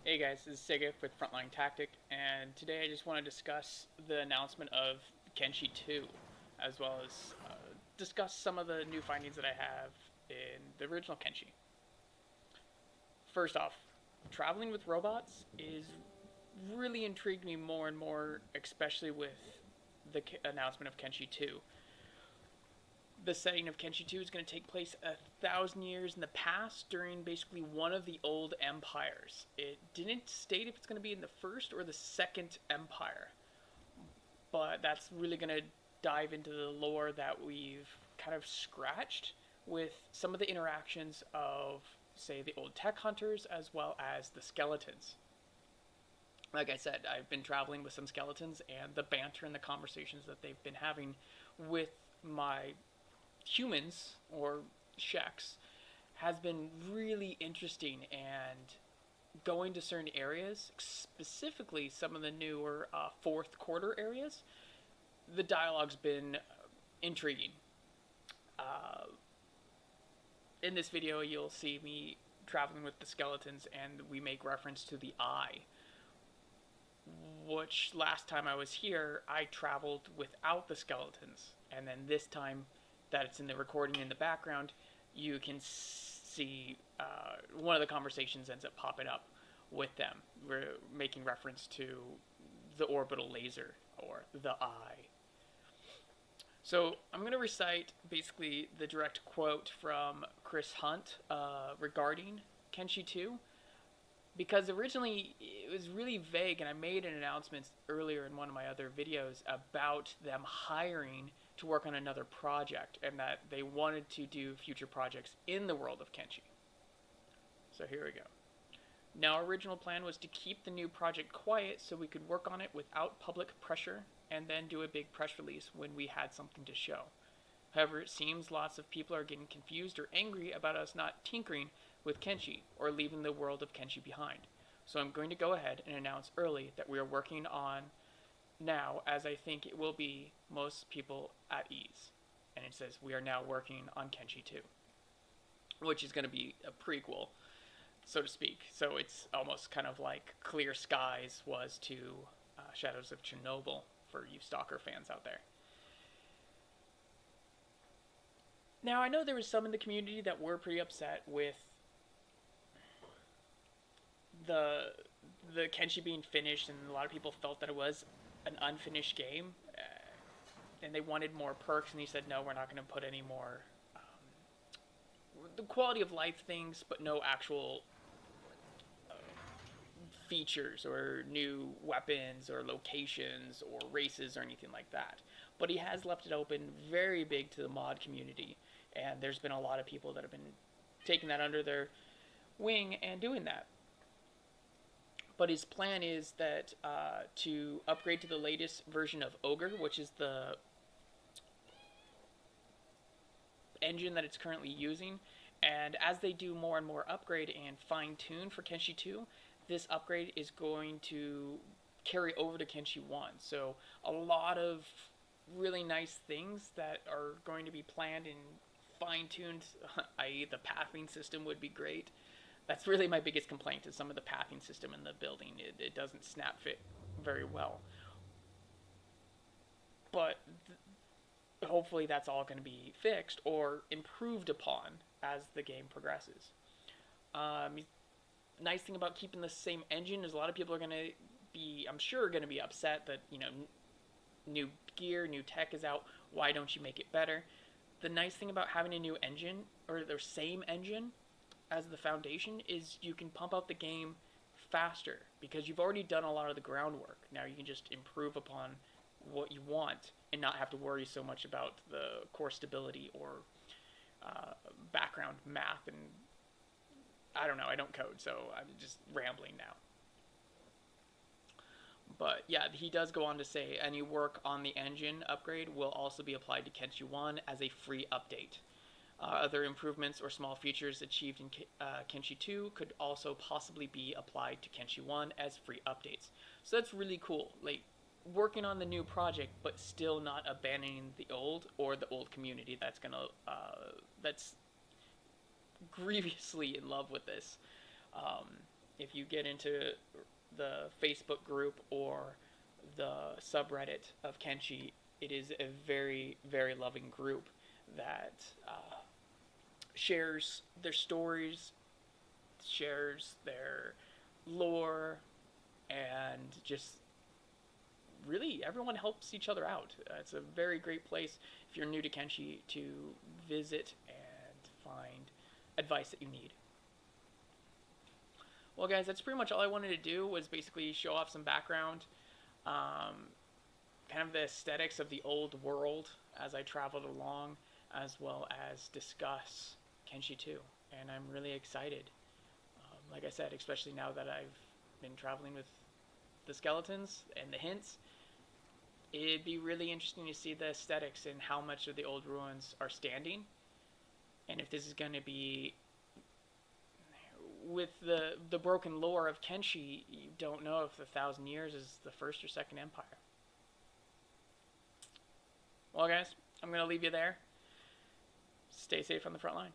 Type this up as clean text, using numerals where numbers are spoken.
Hey guys, this is Segef with Frontlinetactic, and today I just want to discuss the announcement of Kenshi 2, as well as discuss some of the new findings that I have in the original Kenshi. First off, traveling with robots is really intrigued me more and more, especially with the announcement of Kenshi 2. The setting of Kenshi 2 is going to take place 1,000 years in the past during basically one of the old empires. It didn't state if it's going to be in the first or the second empire, but that's really going to dive into the lore that we've kind of scratched with some of the interactions of, say, the old tech hunters as well as the skeletons. Like I said, I've been traveling with some skeletons, and the banter and the conversations that they've been having with my humans or sheks has been really interesting, and going to certain areas, specifically some of the newer fourth quarter areas, the dialogue's been intriguing. Uh, in this video, you'll see me traveling with the skeletons, and we make reference to the eye, which last time I was here, I traveled without the skeletons, and then this time that it's in the recording in the background, you can see one of the conversations ends up popping up with them. We're making reference to the orbital laser, or the eye. So I'm going to recite basically the direct quote from Chris Hunt regarding Kenshi 2, because originally it was really vague, and I made an announcement earlier in one of my other videos about them hiring to work on another project, and that they wanted to do future projects in the world of Kenshi. So here we go. Now, our original plan was to keep the new project quiet so we could work on it without public pressure, and then do a big press release when we had something to show. However, it seems lots of people are getting confused or angry about us not tinkering with Kenshi or leaving the world of Kenshi behind. So I'm going to go ahead and announce early that we are working on now, as I think it will be most people at ease. And it says we are now working on Kenshi 2, which is going to be a prequel, so to speak. So it's almost kind of like Clear Skies was to Shadows of Chernobyl for you Stalker fans out there. Now, I know there was some in the community that were pretty upset with the Kenshi being finished, and a lot of people felt that it was an unfinished game, and they wanted more perks, and he said, no, we're not going to put any more the quality of life things, but no actual features or new weapons or locations or races or anything like that. But he has left it open very big to the mod community, and there's been a lot of people that have been taking that under their wing and doing that. But his plan is that to upgrade to the latest version of Ogre, which is the engine that it's currently using. And as they do more and more upgrade and fine-tune for Kenshi 2, this upgrade is going to carry over to Kenshi 1. So a lot of really nice things that are going to be planned and fine-tuned, i.e. the pathing system would be great. That's really my biggest complaint, is some of the pathing system in the building. It doesn't snap fit very well. But hopefully that's all going to be fixed or improved upon as the game progresses. Nice thing about keeping the same engine is a lot of people are going to be, I'm sure, going to be upset that, new gear, new tech is out. Why don't you make it better? The nice thing about having a new engine, or the same engine as the foundation, is you can pump out the game faster because you've already done a lot of the groundwork. Now you can just improve upon what you want and not have to worry so much about the core stability or background math. And I don't know, I don't code, so I'm just rambling now. But yeah, he does go on to say any work on the engine upgrade will also be applied to Kenshi 1 as a free update. Other improvements or small features achieved in Kenshi 2 could also possibly be applied to Kenshi 1 as free updates. So that's really cool. Like, working on the new project, but still not abandoning the old or the old community that's grievously in love with this. if you get into the Facebook group or the subreddit of Kenshi, it is a very, very loving group that shares their stories, shares their lore, and just really everyone helps each other out. It's a very great place if you're new to Kenshi to visit and find advice that you need. Well, guys, that's pretty much all I wanted to do, was basically show off some background, kind of the aesthetics of the old world as I traveled along, as well as discuss Kenshi 2. And I'm really excited. Like I said, especially now that I've been traveling with the skeletons and the hints, it'd be really interesting to see the aesthetics and how much of the old ruins are standing. And if this is going to be, with the broken lore of Kenshi, you don't know if the 1,000 Years is the first or second empire. Well, guys, I'm going to leave you there. Stay safe on the front line.